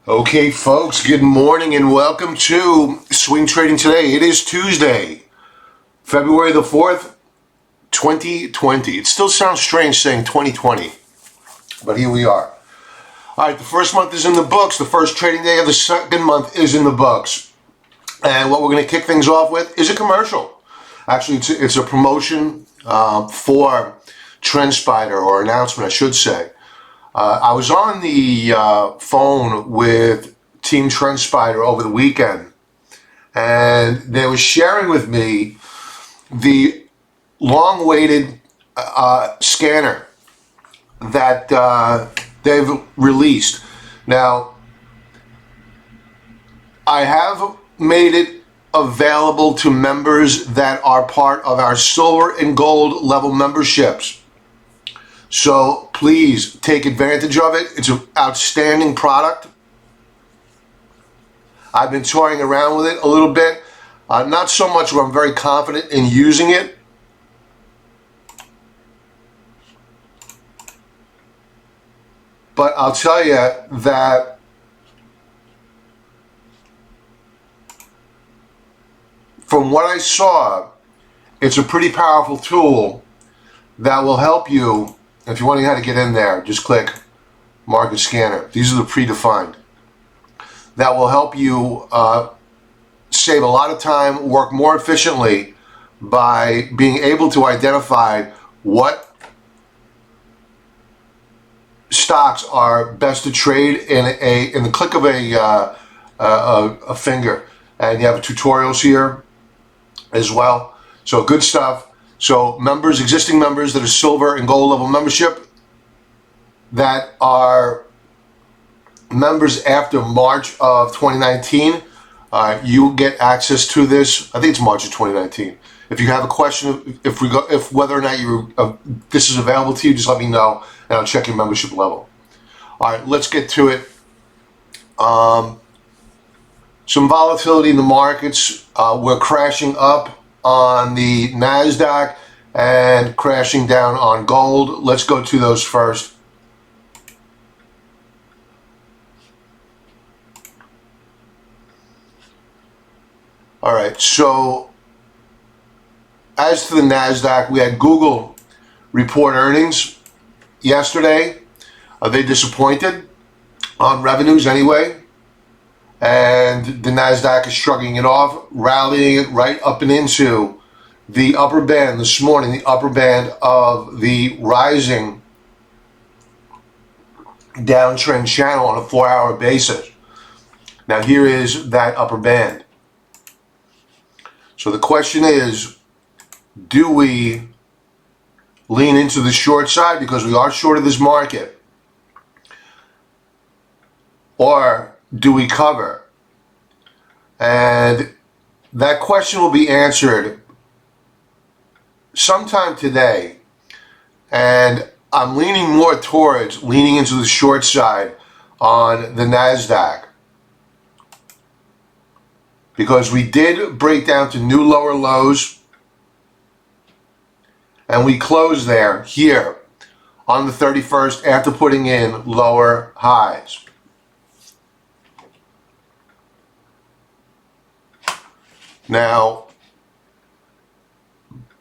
Okay, folks, good morning and welcome to Swing Trading Today. It is Tuesday, February the 4th, 2020. It still sounds strange saying 2020, but here we are. All right, the first month is in the books. The first trading day of the second month is in the books. And what we're going to kick things off with is a commercial. Actually, it's a promotion for TrendSpider, or announcement, I should say. I was on the phone with Team TrendSpider over the weekend, and they were sharing with me the long-awaited scanner that they've released. Now, I have made it available to members that are part of our silver and gold level memberships. So please take advantage of it. It's an outstanding product. I've been toying around with it a little bit. Not so much where I'm very confident in using it. But I'll tell you that from what I saw, it's a pretty powerful tool that will help you. If you want to know how to get in there, just click Market Scanner. These are the predefined. That will help you save a lot of time, work more efficiently by being able to identify what stocks are best to trade in the click of a finger. And you have tutorials here as well. So good stuff. So members, existing members that are silver and gold level membership, that are members after March of 2019, you get access to this. I think it's March of 2019. If you have a question, if whether or not this is available to you, just let me know and I'll check your membership level. All right, let's get to it. Some volatility in the markets. We're crashing up on the NASDAQ and crashing down on gold. Let's go to those first. All right, so as to the NASDAQ, we had Google report earnings yesterday. They disappointed on revenues anyway. And the NASDAQ is shrugging it off, rallying it right up and into the upper band this morning, the upper band of the rising downtrend channel on a 4-hour basis. Now here is that upper band. So the question is, do we lean into the short side because we are short of this market? Or do we cover? And that question will be answered sometime today. And I'm leaning more towards leaning into the short side on the NASDAQ, because we did break down to new lower lows and we closed there here on the 31st after putting in lower highs. Now,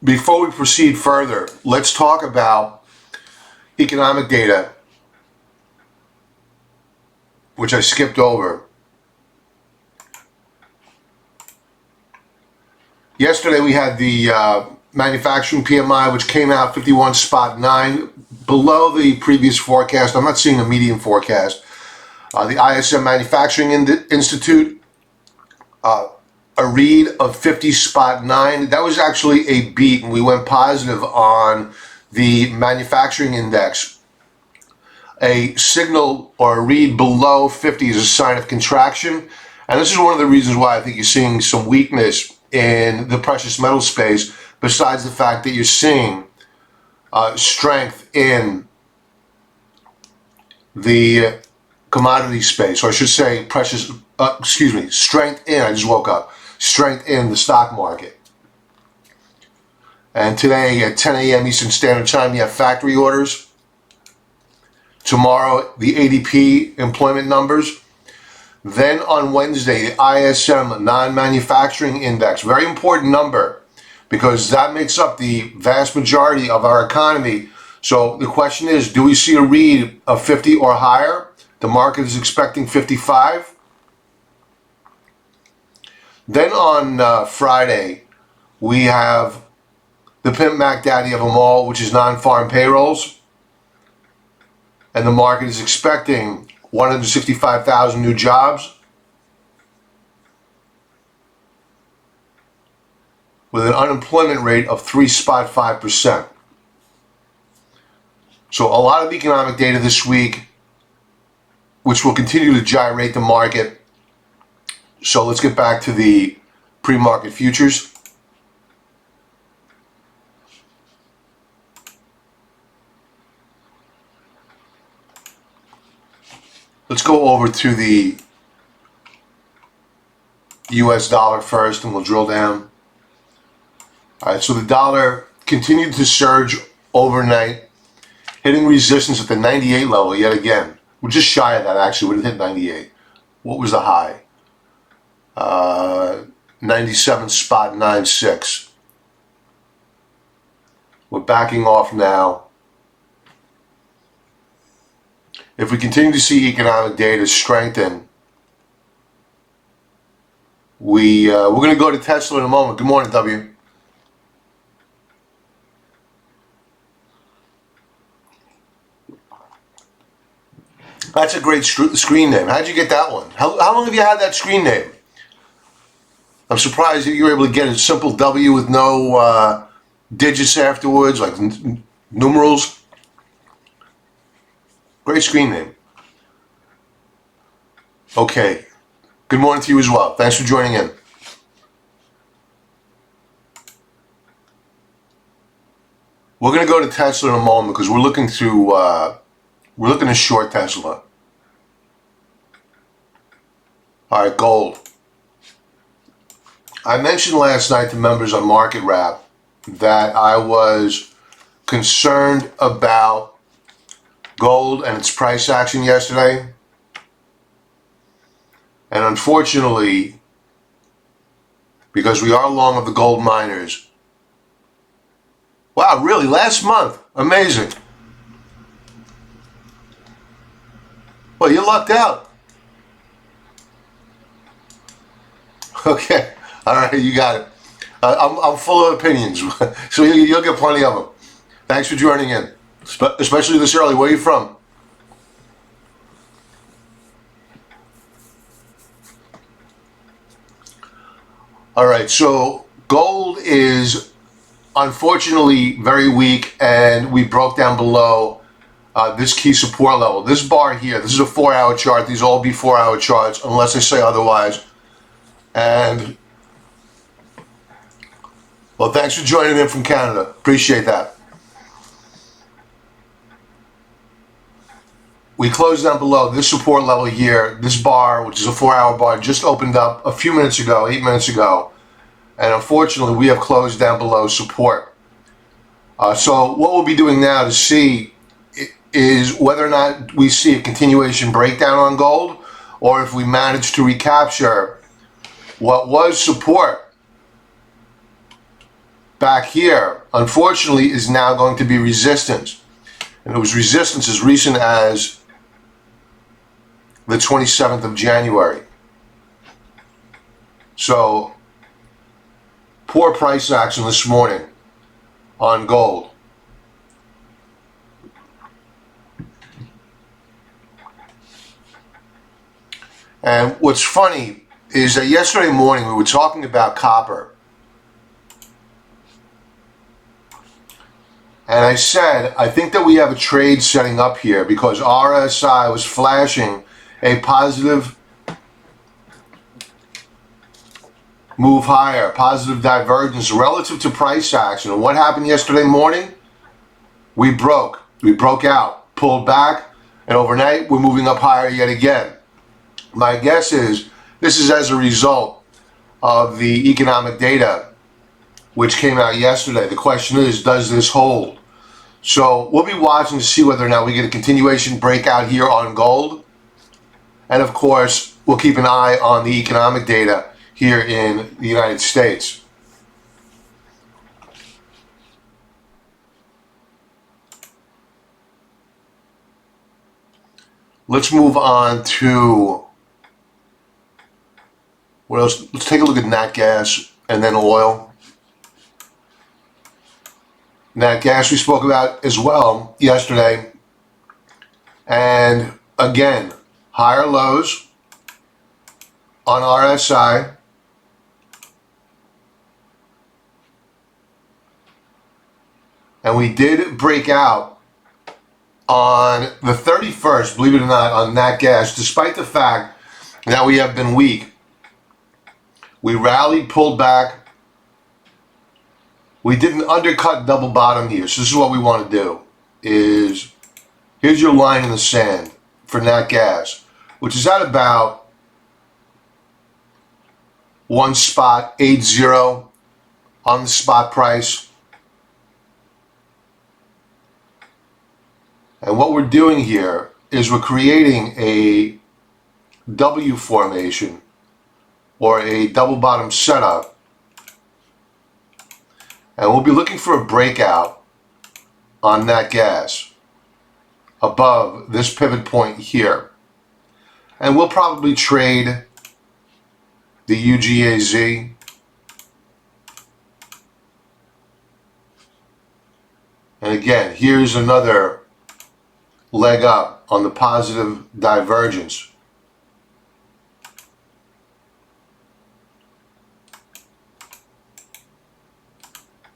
before we proceed further, let's talk about economic data, which I skipped over. Yesterday we had the manufacturing PMI, which came out 51.9, below the previous forecast. I'm not seeing a median forecast. The ISM Manufacturing Institute, a read of 50.9. That was actually a beat, and we went positive on the manufacturing index. A signal or a read below 50 is a sign of contraction, and this is one of the reasons why I think you're seeing some weakness in the precious metal space, besides the fact that you're seeing strength in the commodity space, or I should say strength in, I just woke up, strength in the stock market. And today at 10 a.m. Eastern Standard Time, you have factory orders. Tomorrow, the ADP employment numbers. Then on Wednesday, the ISM non-manufacturing index, very important number because that makes up the vast majority of our economy. So the question is, do we see a read of 50 or higher? The market is expecting 55. Then on Friday, we have the Pimp Mac Daddy of them all, which is non-farm payrolls. And the market is expecting 165,000 new jobs with an unemployment rate of 3.5%. So a lot of economic data this week, which will continue to gyrate the market. So let's get back to the pre-market futures. Let's go over to the US dollar first and we'll drill down. All right, so the dollar continued to surge overnight, hitting resistance at the 98 level yet again. We're just shy of that, actually. We didn't hit 98. What was the high? 97.96. We're backing off now. If we continue to see economic data strengthen, we're going to go to Tesla in a moment. Good morning, W. That's a great screen name. How'd you get that one? How long have you had that screen name? I'm surprised that you were able to get a simple W with no digits afterwards, like numerals. Great screen name. Okay. Good morning to you as well. Thanks for joining in. We're going to go to Tesla in a moment because we're looking to short Tesla. All right, gold. I mentioned last night to members on Market Wrap that I was concerned about gold and its price action yesterday. And unfortunately, because we are long of the gold miners. Wow, really? Last month? Amazing. Well, you lucked out. Okay. All right, you got it. I'm full of opinions, so you'll get plenty of them. Thanks for joining in, especially this early. Where are you from? All right, so gold is unfortunately very weak, and we broke down below this key support level. This bar here, this is a 4-hour chart. These all be 4-hour charts, unless I say otherwise. And, well, thanks for joining in from Canada. Appreciate that. We closed down below this support level here. This bar, which is a 4-hour bar, just opened up a few minutes ago, 8 minutes ago. And unfortunately, we have closed down below support. So what we'll be doing now to see is whether or not we see a continuation breakdown on gold, or if we manage to recapture what was support back here, unfortunately, is now going to be resistance. And it was resistance as recent as the 27th of January. So, poor price action this morning on gold. And what's funny is that yesterday morning we were talking about copper. And I said, I think that we have a trade setting up here because RSI was flashing a positive move higher, positive divergence relative to price action. And what happened yesterday morning? We broke out, pulled back, and overnight we're moving up higher yet again. My guess is this is as a result of the economic data which came out yesterday. The question is, does this hold? So we'll be watching to see whether or not we get a continuation breakout here on gold. And of course, we'll keep an eye on the economic data here in the United States. Let's move on to what else? Let's take a look at nat gas and then oil. Nat gas we spoke about as well yesterday. And again, higher lows on RSI. And we did break out on the 31st, believe it or not, on nat gas, despite the fact that we have been weak. We rallied, pulled back. We didn't undercut double bottom here. So this is what we want to do. Here's your line in the sand for nat gas, which is at about 1.80 on the spot price. And what we're doing here is we're creating a W formation or a double bottom setup. And we'll be looking for a breakout on nat gas above this pivot point here. And we'll probably trade the UGAZ. And again, here's another leg up on the positive divergence.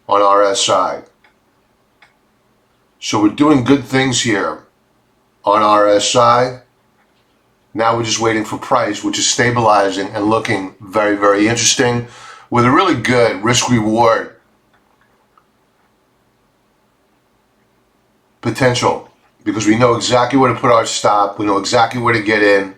On RSI. So we're doing good things here on RSI. Now we're just waiting for price, which is stabilizing and looking very, very interesting with a really good risk reward potential, because we know exactly where to put our stop, we know exactly where to get in,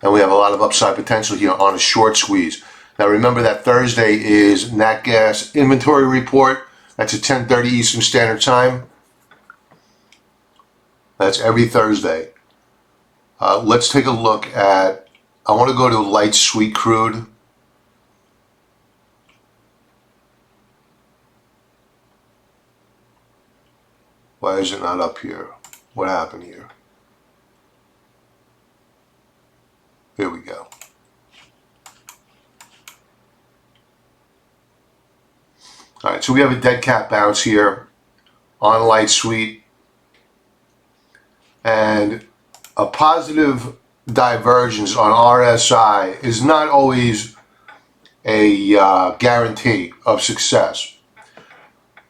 and we have a lot of upside potential here on a short squeeze. Now remember that Thursday is nat gas inventory report. That's at 10:30 Eastern Standard Time. That's every Thursday. Let's take a look at, I want to go to light sweet crude. Why is it not up here? What happened here? Here we go. All right, so we have a dead cat bounce here on light sweet, and a positive divergence on RSI is not always a guarantee of success.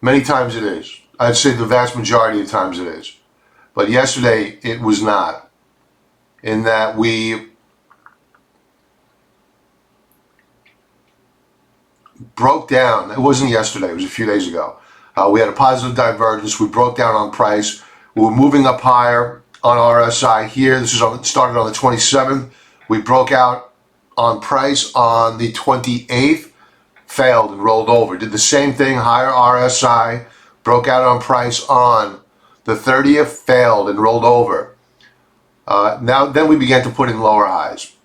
Many times it is. I'd say the vast majority of times it is. But yesterday it was not, in that we broke down. It wasn't yesterday, it was a few days ago. We had a positive divergence. We broke down on price. We were moving up higher on RSI here. This is started on the 27th. We broke out on price on the 28th, failed and rolled over. Did the same thing, higher RSI, broke out on price on the 30th, failed and rolled over. Then we began to put in lower highs.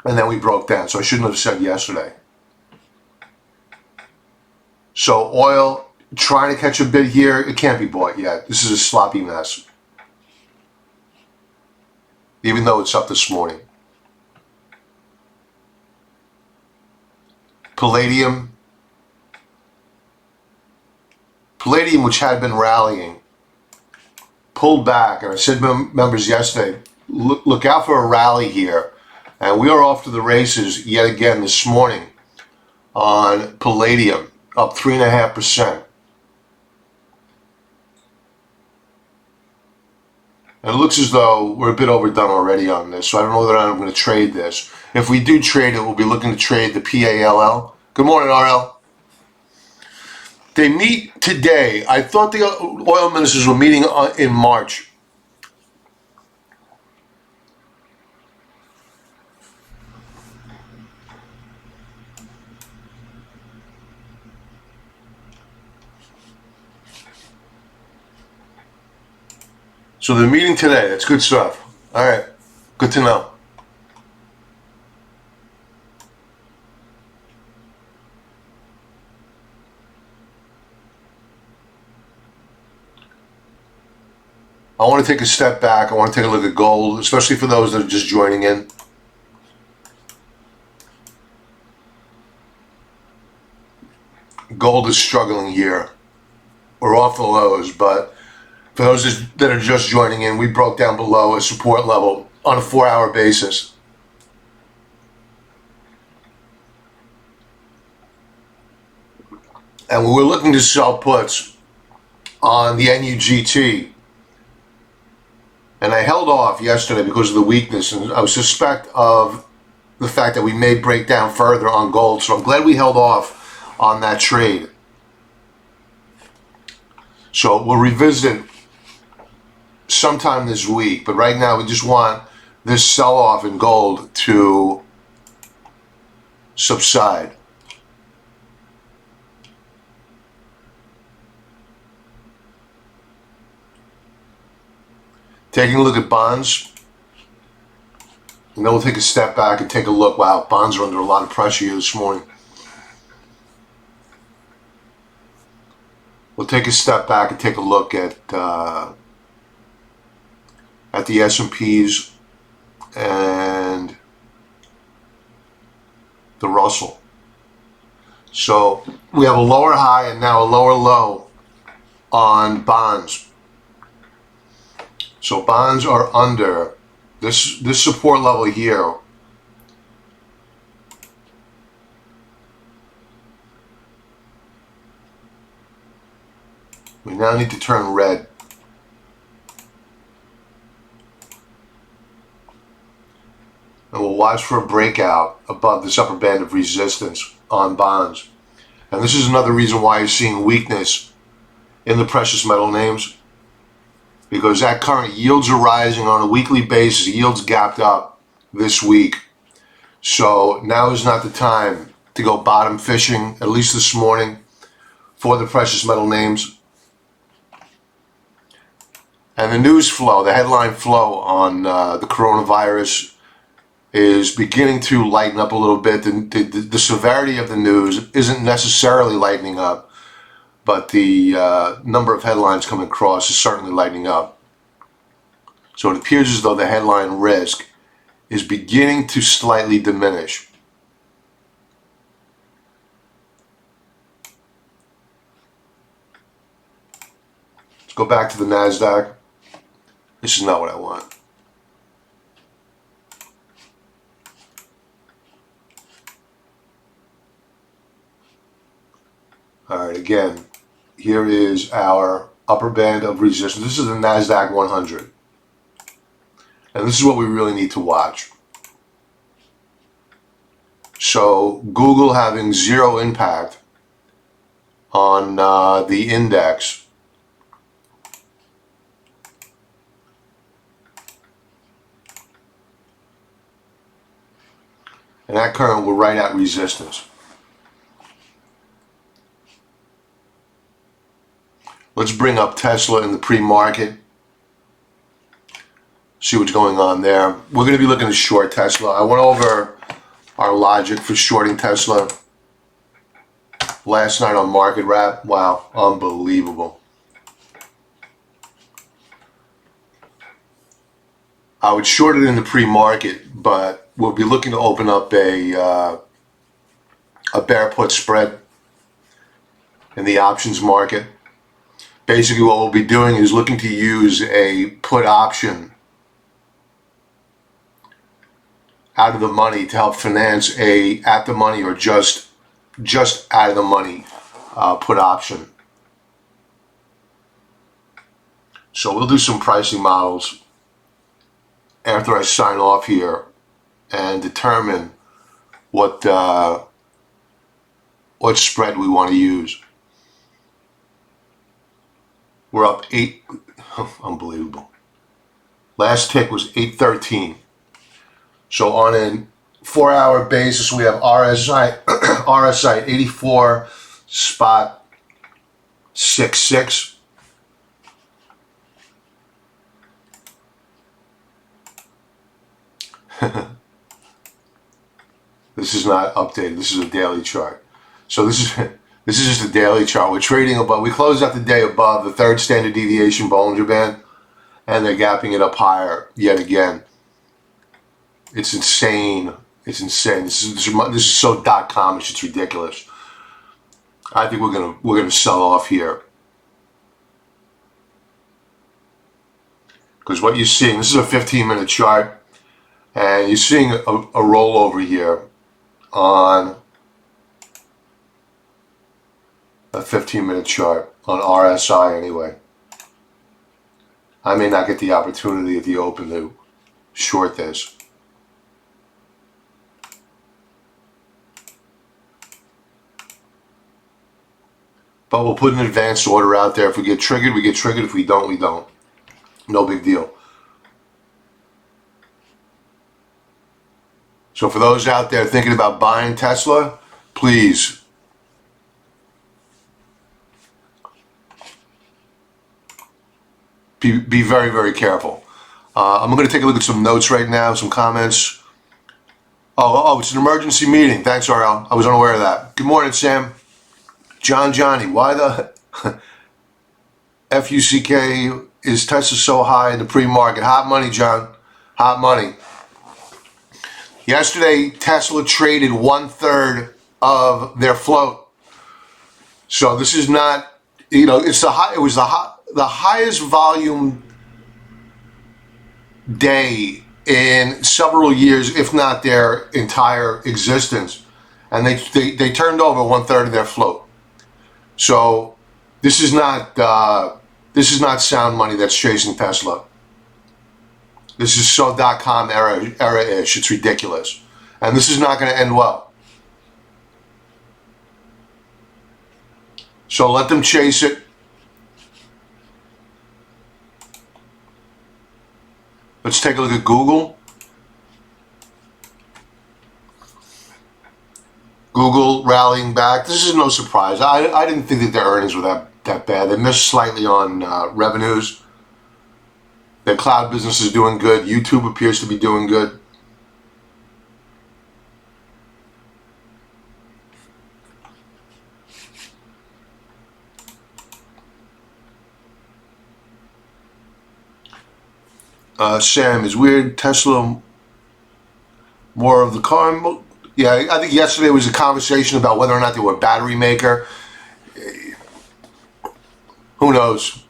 And then we broke down. So I shouldn't have said yesterday. So oil, trying to catch a bid here, it can't be bought yet. This is a sloppy mess. Even though it's up this morning. Palladium, which had been rallying, pulled back. And I said to members yesterday, look out for a rally here. And we are off to the races yet again this morning on palladium, up 3.5%. And it looks as though we're a bit overdone already on this, so I don't know whether I'm going to trade this. If we do trade it, we'll be looking to trade the PALL. Good morning, RL. They meet today. I thought the oil ministers were meeting in March. So they're meeting today. That's good stuff. All right. Good to know. I want to take a step back. I want to take a look at gold, especially for those that are just joining in. Gold is struggling here. We're off the lows, but for those that are just joining in, we broke down below a support level on a 4-hour basis. And we were looking to sell puts on the NUGT. And I held off yesterday because of the weakness, and I suspect of the fact that we may break down further on gold. So I'm glad we held off on that trade. So we'll revisit sometime this week, but right now we just want this sell-off in gold to subside. Taking a look at bonds, and then we'll take a step back and take a look. Wow, bonds are under a lot of pressure here this morning. We'll take a step back and take a look at the S&Ps and the Russell. So we have a lower high and now a lower low on bonds. So bonds are under this support level here. We now need to turn red. And we'll watch for a breakout above this upper band of resistance on bonds. And this is another reason why you're seeing weakness in the precious metal names, because that current yields are rising on a weekly basis. Yields gapped up this week. So now is not the time to go bottom fishing, at least this morning, for the precious metal names. And the news flow, the headline flow on the coronavirus is beginning to lighten up a little bit. The severity of the news isn't necessarily lightening up, but the number of headlines coming across is certainly lightening up. So it appears as though the headline risk is beginning to slightly diminish. Let's go back to the NASDAQ. This is not what I want. All right, again, here is our upper band of resistance. This is the NASDAQ 100. And this is what we really need to watch. So Google having zero impact on the index. And that current we're right at resistance. Let's bring up Tesla in the pre-market. See what's going on there. We're going to be looking to short Tesla. I went over our logic for shorting Tesla last night on Market Wrap. Wow, unbelievable. I would short it in the pre-market, but we'll be looking to open up a bear put spread in the options market. Basically what we'll be doing is looking to use a put option out of the money to help finance a at the money or just out of the money put option. So we'll do some pricing models after I sign off here and determine what spread we want to use. We're up 8, unbelievable. Last tick was 813. So on a 4-hour basis, we have RSI at 84.66. This is not updated. This is a daily chart. So this is just a daily chart. We're trading above. We closed out the day above the third standard deviation Bollinger Band, and they're gapping it up higher yet again. It's insane. It's insane. This is so .com-ish. It's ridiculous. I think we're gonna sell off here, because what you're seeing. This is a 15-minute chart, and you're seeing a rollover here on a 15-minute chart on RSI anyway. I may not get the opportunity at the open to short this. But we'll put an advanced order out there. If we get triggered, we get triggered. If we don't, we don't. No big deal. So for those out there thinking about buying Tesla, please be very, very careful. I'm going to take a look at some notes right now, some comments. Oh, it's an emergency meeting. Thanks, RL. I was unaware of that. Good morning, Sam. Johnny, why the FUCK is Tesla so high in the pre-market? Hot money, John. Hot money. Yesterday, Tesla traded 1/3 of their float. So this is not, it's it was the highest volume day in several years, if not their entire existence, and they turned over 1/3 of their float. So this is not sound money that's chasing Tesla. This is so .com era-ish. It's ridiculous, and this is not going to end well. So let them chase it. Let's take a look at Google. Google rallying back. This is no surprise. I didn't think that their earnings were that bad. They missed slightly on revenues. Their cloud business is doing good. YouTube appears to be doing good. Sam, is weird Tesla more of the car? Yeah, I think yesterday was a conversation about whether or not they were a battery maker. Who knows?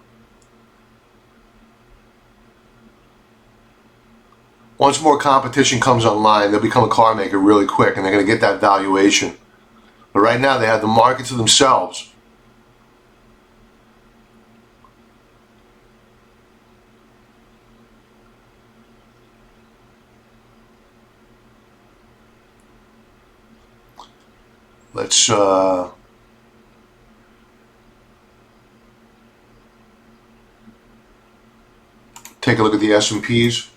Once more competition comes online, they'll become a car maker really quick, and they're going to get that valuation. But right now, they have the market to themselves. Let's take a look at the S&Ps.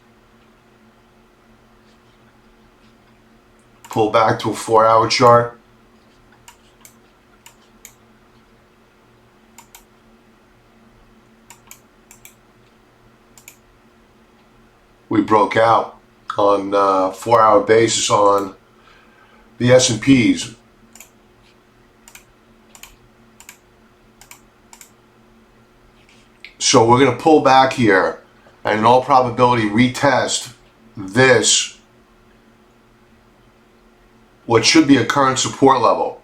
Pull back to a 4-hour chart. We broke out on a 4-hour basis on the S&Ps. So we're going to pull back here and in all probability retest this, what should be a current support level.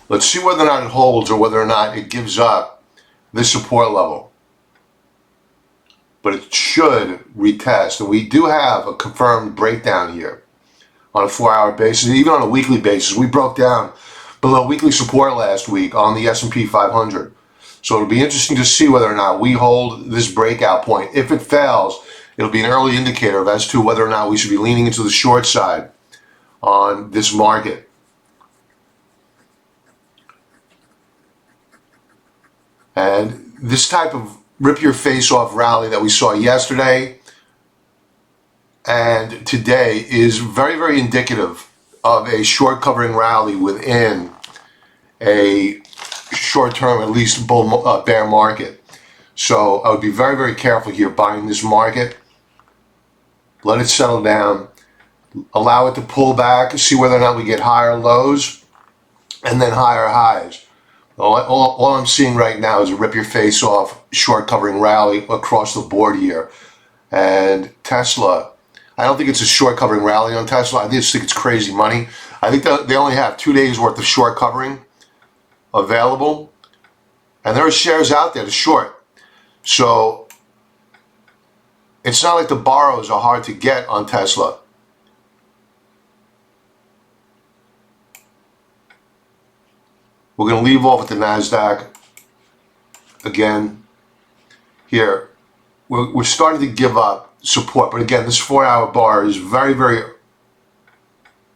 Let's see whether or not it holds or whether or not it gives up this support level. But it should retest. And we do have a confirmed breakdown here on a 4-hour basis. Even on a weekly basis, we broke down below weekly support last week on the S&P 500. So it'll be interesting to see whether or not we hold this breakout point. If it fails, it'll be an early indicator as to whether or not we should be leaning into the short side on this market. And this type of rip your face off rally that we saw yesterday and today is very, very indicative of a short covering rally within a short-term, at least bear market. So I would be very, very careful here buying this market. Let it settle down. allow it to pull back, see whether or not we get higher lows and then higher highs. All I'm seeing right now is a rip your face off short covering rally across the board here. And Tesla, I don't think it's a short covering rally on Tesla. I just think it's crazy money. I think that they only have 2 days worth of short covering available. And there are shares out there to short. So it's not like the borrows are hard to get on Tesla. We're going to leave off with the NASDAQ again. Here, we're starting to give up support. But again, this 4-hour bar is very, very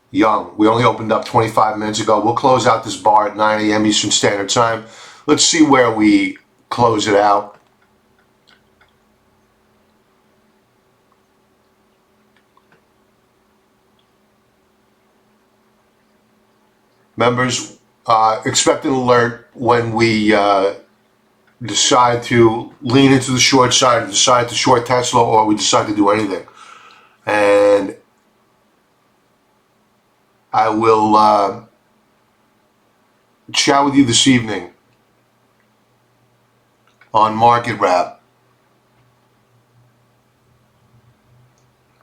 young. We only opened up 25 minutes ago. We'll close out this bar at 9 a.m. Eastern Standard Time. Let's see where we close it out. Members, expect an alert when we decide to lean into the short side, decide to short Tesla, or we decide to do anything. And I will chat with you this evening on Market Wrap.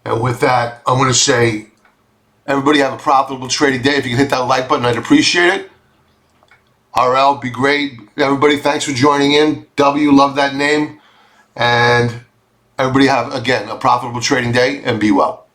And with that, I'm going to say, everybody have a profitable trading day. If you can hit that like button, I'd appreciate it. RL, be great. Everybody, thanks for joining in. W, love that name. And everybody have, again, a profitable trading day and be well.